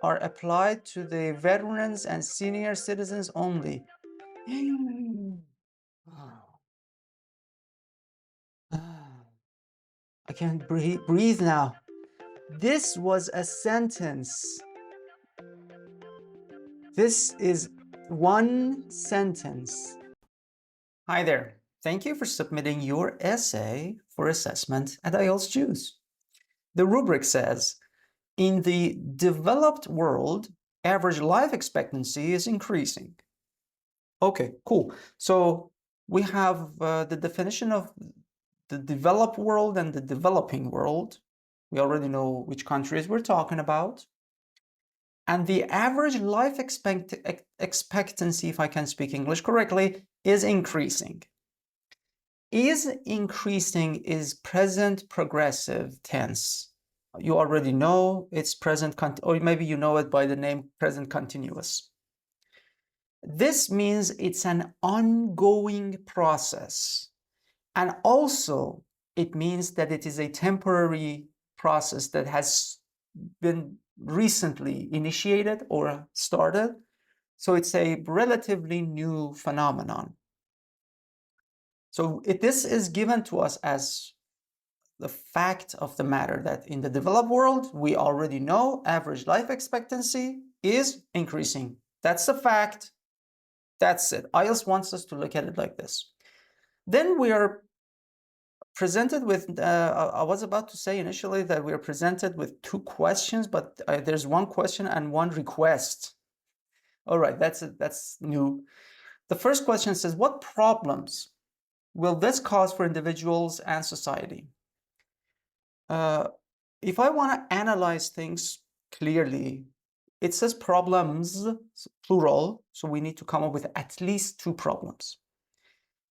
are applied to the veterans and senior citizens only. I can't breathe now. This was a sentence. This is one sentence. Hi there. Thank you for submitting your essay for assessment at IELTS Juice. The rubric says, in the developed world, average life expectancy is increasing. Okay, cool. So we have the definition of the developed world and the developing world. We already know which countries we're talking about. And the average life expectancy, if I can speak English correctly, is increasing. Is increasing is present progressive tense. You already know it's present, or maybe you know it by the name present continuous. This means it's an ongoing process. And also, it means that it is a temporary process that has been recently initiated or started. So it's a relatively new phenomenon. So this is given to us as the fact of the matter that in the developed world, we already know average life expectancy is increasing. That's a fact. That's it. IELTS wants us to look at it like this. Then we are presented with, I was about to say initially that we are presented with two questions, but there's one question and one request. All right, that's new. The first question says, what problems will this cause for individuals and society? If I want to analyze things clearly, it says problems, plural, so we need to come up with at least two problems.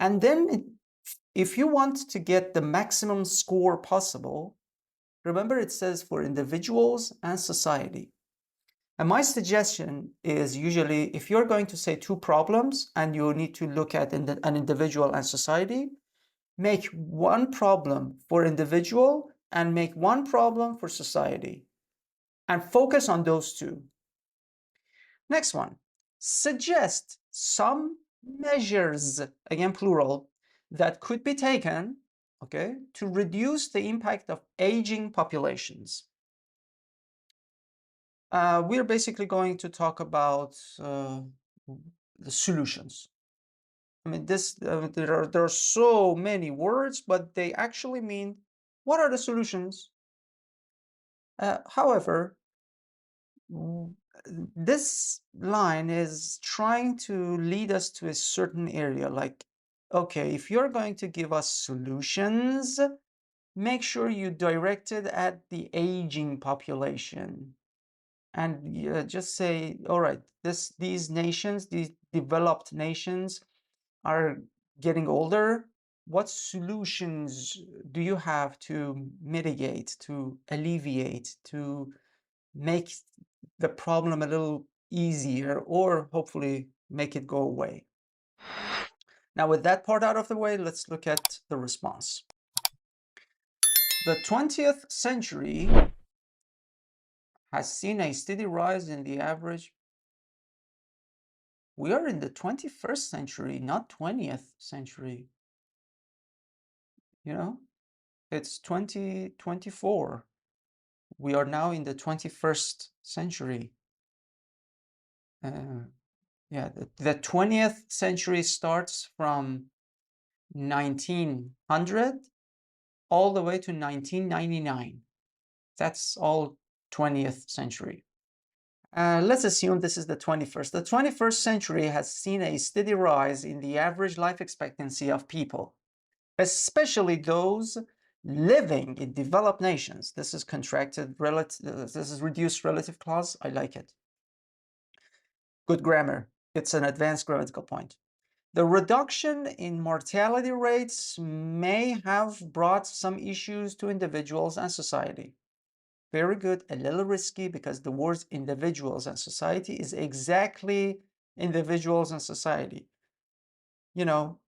And then if you want to get the maximum score possible, remember it says for individuals and society. And my suggestion is usually if you're going to say two problems and you need to look at an individual and society, make one problem for individual and make one problem for society and focus on those two. Next one, suggest some measures, again plural, that could be taken, okay, to reduce the impact of aging populations. We're basically going to talk about the solutions. I mean, there are so many words, but they actually mean what are the solutions? However, this line is trying to lead us to a certain area, like, okay, if you're going to give us solutions, make sure you direct it at the aging population. And just say, all right, these nations, these developed nations are getting older. What solutions do you have to mitigate, to alleviate, to make the problem a little easier, or hopefully make it go away? Now, with that part out of the way, let's look at the response. The 20th century has seen a steady rise in the average. We are in the 21st century, not 20th century. You know, it's 2024. We are now in the 21st century. Yeah, the 20th century starts from 1900 all the way to 1999. That's all 20th century. Let's assume this is the 21st. The 21st century has seen a steady rise in the average life expectancy of people, especially those living in developed nations. This is this is reduced relative clause. I like it. Good grammar. It's an advanced grammatical point. The reduction in mortality rates may have brought some issues to individuals and society. Very good, a little risky because the words individuals and society is exactly individuals and society. You know,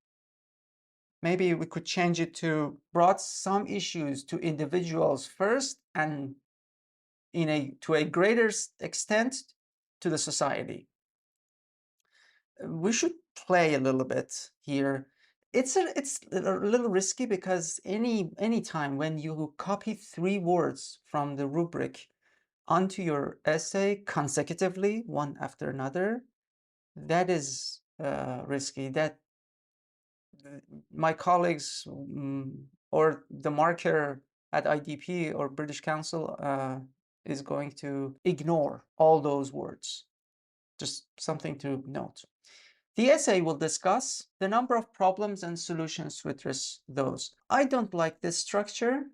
maybe we could change it to brought some issues to individuals first and to a greater extent to the society. We should play a little bit here. It's a little risky because any time when you copy 3 words from the rubric onto your essay consecutively, one after another, that is risky. That my colleagues or the marker at IDP or British Council is going to ignore all those words. Just something to note. The essay will discuss the number of problems and solutions to address those. I don't like this structure.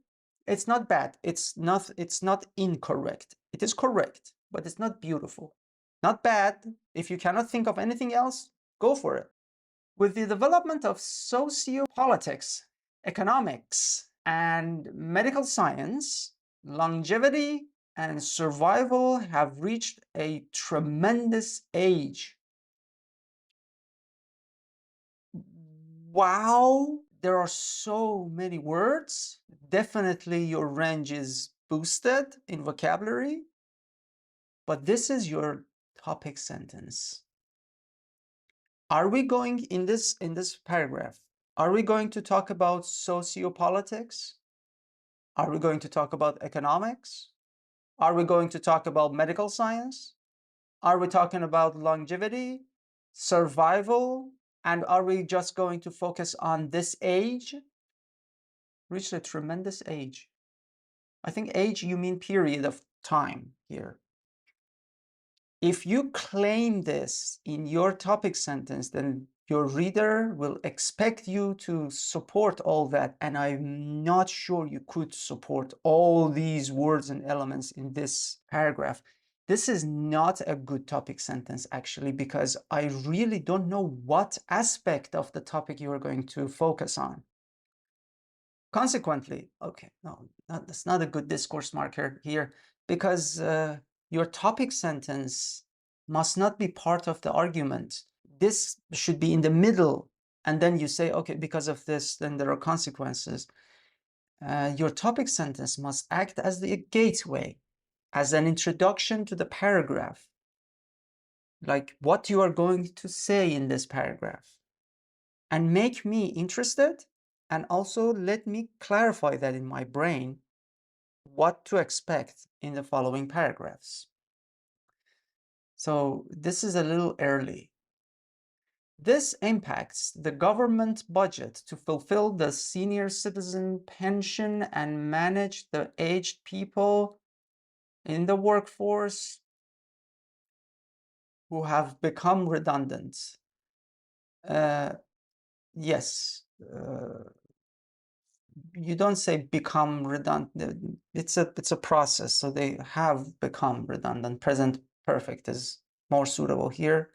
It's not bad. It's not incorrect. It is correct, but it's not beautiful. Not bad. If you cannot think of anything else, go for it. With the development of sociopolitics, economics, and medical science, longevity and survival have reached a tremendous age. Wow, there are so many words. Definitely your range is boosted in vocabulary, but this is your topic sentence. Are we going in this paragraph? Are we going to talk about sociopolitics? Are we going to talk about economics? Are we going to talk about medical science? Are we talking about longevity, survival? And are we just going to focus on this age? Reached a tremendous age. I think age, you mean period of time here. If you claim this in your topic sentence, then your reader will expect you to support all that. And I'm not sure you could support all these words and elements in this paragraph. This is not a good topic sentence, actually, because I really don't know what aspect of the topic you are going to focus on. Consequently, okay, no, that's not a good discourse marker here, because your topic sentence must not be part of the argument. This should be in the middle, and then you say, okay, because of this, then there are consequences. Your topic sentence must act as the gateway, as an introduction to the paragraph, like what you are going to say in this paragraph, and make me interested, and also let me clarify that in my brain what to expect in the following paragraphs. So this is a little early. This impacts the government budget to fulfill the senior citizen pension and manage the aged people in the workforce who have become redundant. Yes, you don't say become redundant. It's a process, so they have become redundant. Present perfect is more suitable here.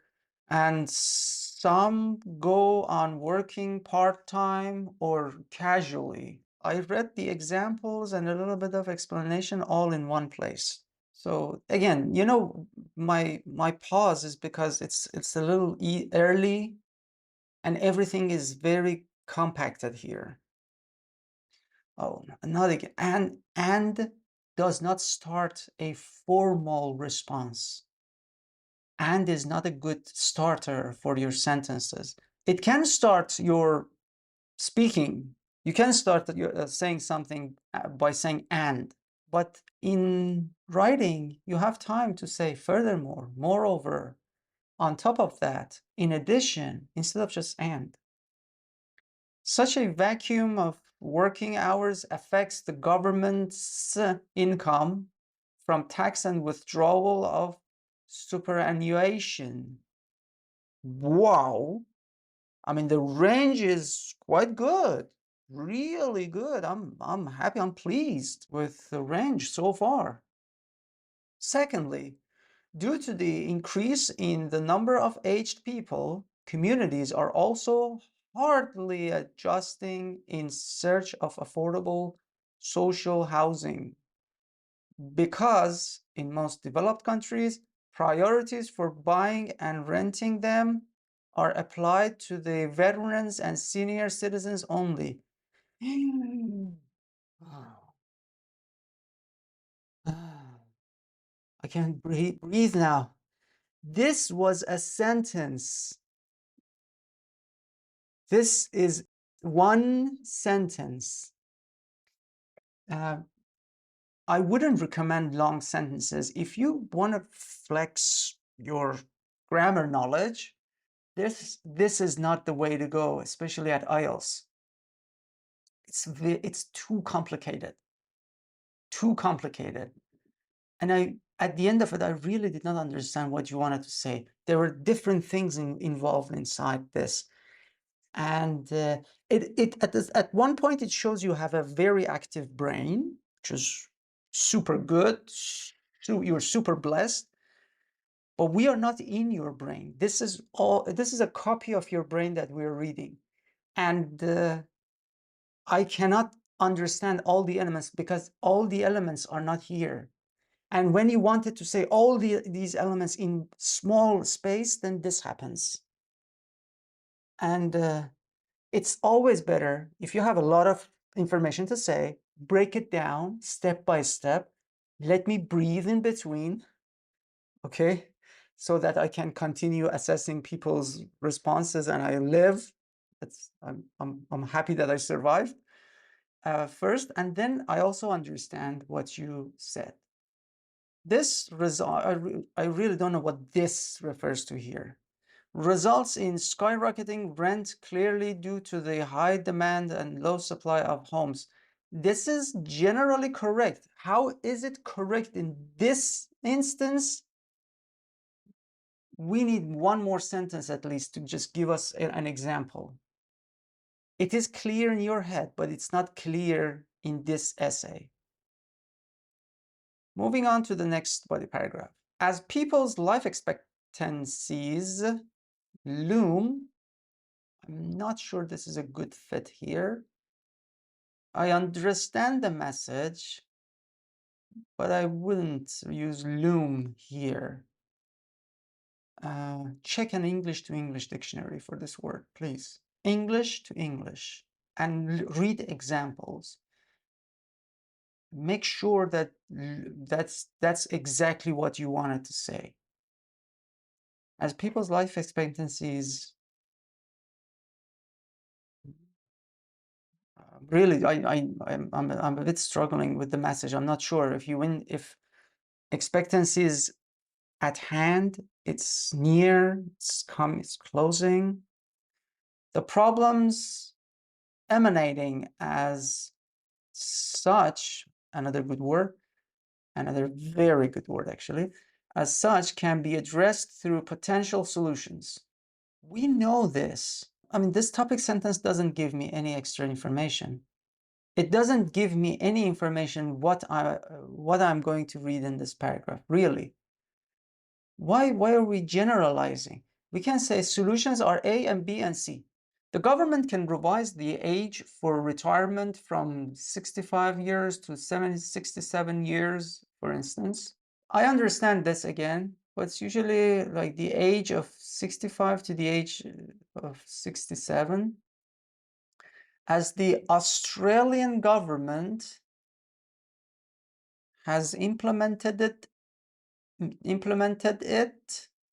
And some go on working part-time or casually. I read the examples and a little bit of explanation all in one place. So again, you know, my pause is because it's a little early and everything is very compacted here. Oh, not again. And does not start a formal response. And is not a good starter for your sentences. It can start your speaking. You can start saying something by saying and. But in writing, you have time to say furthermore, moreover, on top of that, in addition, instead of just and. Such a vacuum of working hours affects the government's income from tax and withdrawal of superannuation. Wow. I mean, the range is quite good, really good. I'm happy, I'm pleased with the range so far. Secondly, due to the increase in the number of aged people, communities are also hardly adjusting in search of affordable social housing, because in most developed countries, priorities for buying and renting them are applied to the veterans and senior citizens only. I can breathe now. This was a sentence. This is one sentence. I wouldn't recommend long sentences. If you want to flex your grammar knowledge, this is not the way to go, especially at IELTS. It's too complicated. Too complicated. And at the end of it, I really did not understand what you wanted to say. There were different things involved inside this. And at one point, it shows you have a very active brain, which is super good. So you're super blessed. But we are not in your brain. This is a copy of your brain that we're reading. And I cannot understand all the elements because all the elements are not here. And when you wanted to say all these elements in small space, then this happens. And it's always better if you have a lot of information to say, break it down step by step. Let me breathe in between, okay? So that I can continue assessing people's responses and I live. I'm happy that I survived first. And then I also understand what you said. This result, I really don't know what this refers to here. Results in skyrocketing rent clearly due to the high demand and low supply of homes. This is generally correct. How is it correct in this instance? We need one more sentence at least to just give us an example. It is clear in your head, but it's not clear in this essay. Moving on to the next body paragraph. As people's life expectancies loom, I'm not sure this is a good fit here. I understand the message, but I wouldn't use loom here. Check an English to English dictionary for this word, please. English to English, and read examples. Make sure that that's exactly what you wanted to say. As people's life expectancies, really, I'm a bit struggling with the message. I'm not sure if expectancy is at hand, it's near, it's closing. The problems emanating as such, another good word, another very good word actually, as such can be addressed through potential solutions. We know this. I mean, this topic sentence doesn't give me any extra information. It doesn't give me any information what I'm going to read in this paragraph, really. Why are we generalizing? We can say solutions are A and B and C. The government can revise the age for retirement from 65 years to 67 years, for instance. I understand this again, but it's usually like the age of 65 to the age of 67. As the Australian government has implemented it.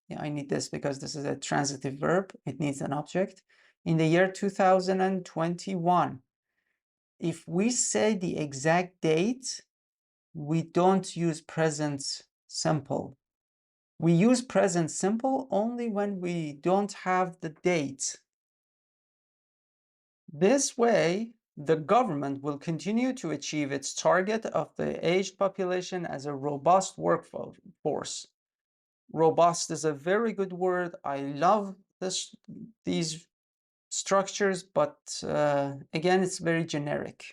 Yeah, I need this because this is a transitive verb. It needs an object. In the year 2021. If we say the exact date, we don't use present simple. We use present simple only when we don't have the date. This way, the government will continue to achieve its target of the aged population as a robust workforce. Robust is a very good word. I love these structures, but again, it's very generic.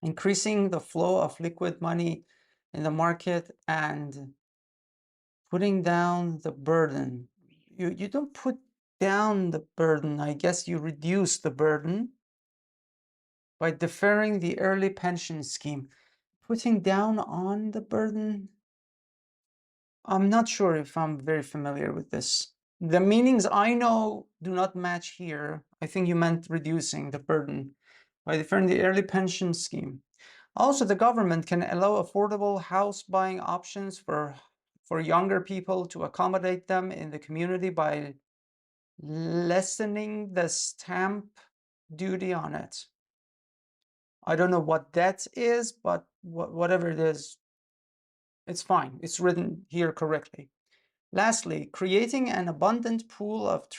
Increasing the flow of liquid money in the market and putting down the burden. You don't put down the burden. I guess you reduce the burden by deferring the early pension scheme. Putting down on the burden. I'm not sure if I'm very familiar with this. The meanings I know do not match here. I think you meant reducing the burden by deferring the early pension scheme. Also, the government can allow affordable house buying options for younger people to accommodate them in the community by lessening the stamp duty on it. I don't know what that is, but whatever it is, it's fine. It's written here correctly. Lastly, creating an abundant pool of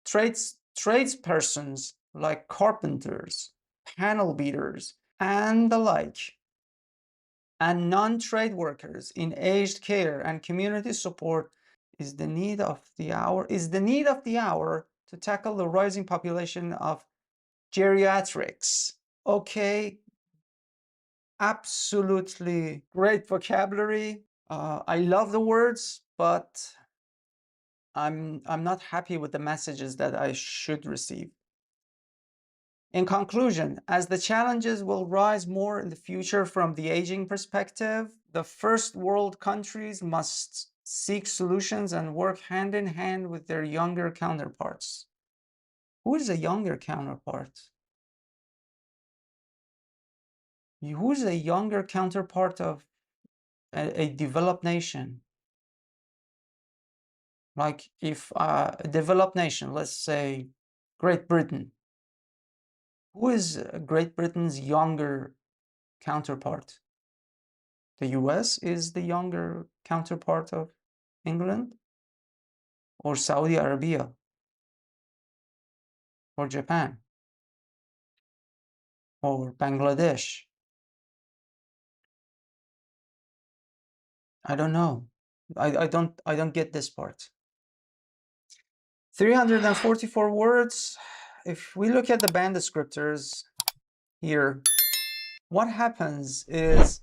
tradespersons like carpenters, panel beaters, and the like, and non-trade workers in aged care and community support is the need of the hour to tackle the rising population of geriatrics. Okay, absolutely great vocabulary. I love the words, but I'm not happy with the messages that I should receive. In conclusion, as the challenges will rise more in the future from the aging perspective, the first world countries must seek solutions and work hand in hand with their younger counterparts. Who is a younger counterpart? Who is a younger counterpart of a developed nation? Like if a developed nation, let's say Great Britain, who is Great Britain's younger counterpart? The US is the younger counterpart of England, or Saudi Arabia, or Japan, or Bangladesh. I don't know. I don't get this part. 344 words. If we look at the band descriptors here, what happens is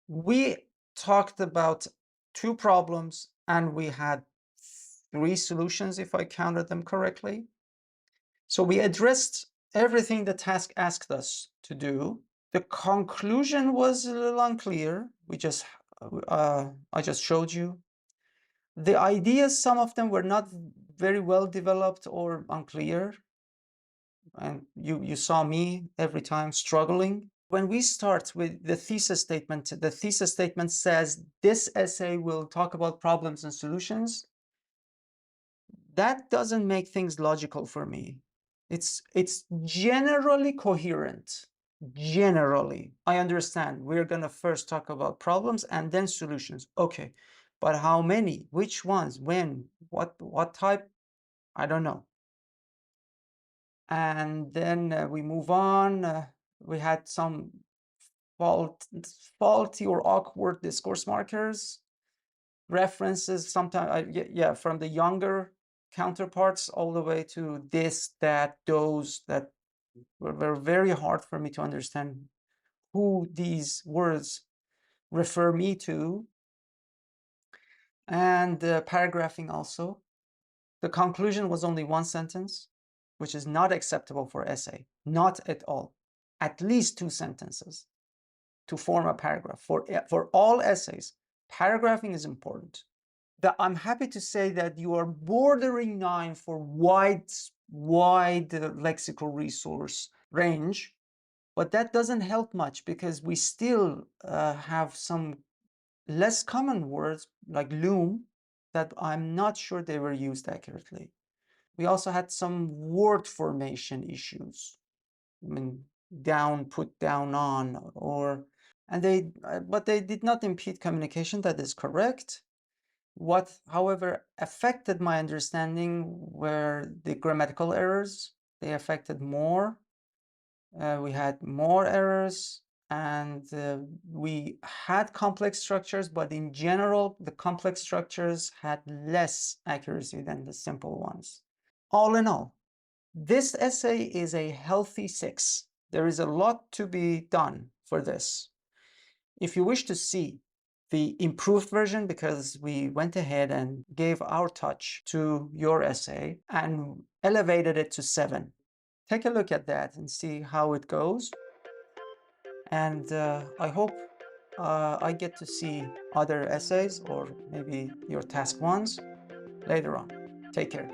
we talked about 2 problems and we had 3 solutions if I counted them correctly. So we addressed everything the task asked us to do. The conclusion was a little unclear. I just showed you. The ideas, some of them were not very well developed or unclear. And you saw me every time struggling. When we start with the thesis statement says this essay will talk about problems and solutions. That doesn't make things logical for me. It's generally coherent. Generally, I understand we're going to first talk about problems and then solutions. Okay, but how many? Which ones? When? What type? I don't know. And then we move on. We had some faulty or awkward discourse markers, references sometimes, yeah, from the younger counterparts all the way to this, that, those, that were very hard for me to understand who these words refer me to. And paragraphing also. The conclusion was only 1 sentence, which is not acceptable for essay, not at all. At least 2 sentences to form a paragraph. For all essays, paragraphing is important. I'm happy to say that you are bordering 9 for wide lexical resource range, but that doesn't help much because we still have some less common words like loom that I'm not sure they were used accurately. We also had some word formation issues. I mean, down, put down on, but they did not impede communication. That is correct. What, however, affected my understanding were the grammatical errors. They affected more. We had more errors, and we had complex structures, but in general, the complex structures had less accuracy than the simple ones. All in all, this essay is a healthy 6. There is a lot to be done for this. If you wish to see the improved version, because we went ahead and gave our touch to your essay and elevated it to 7. Take a look at that and see how it goes. And I hope I get to see other essays or maybe your task ones later on. Take care.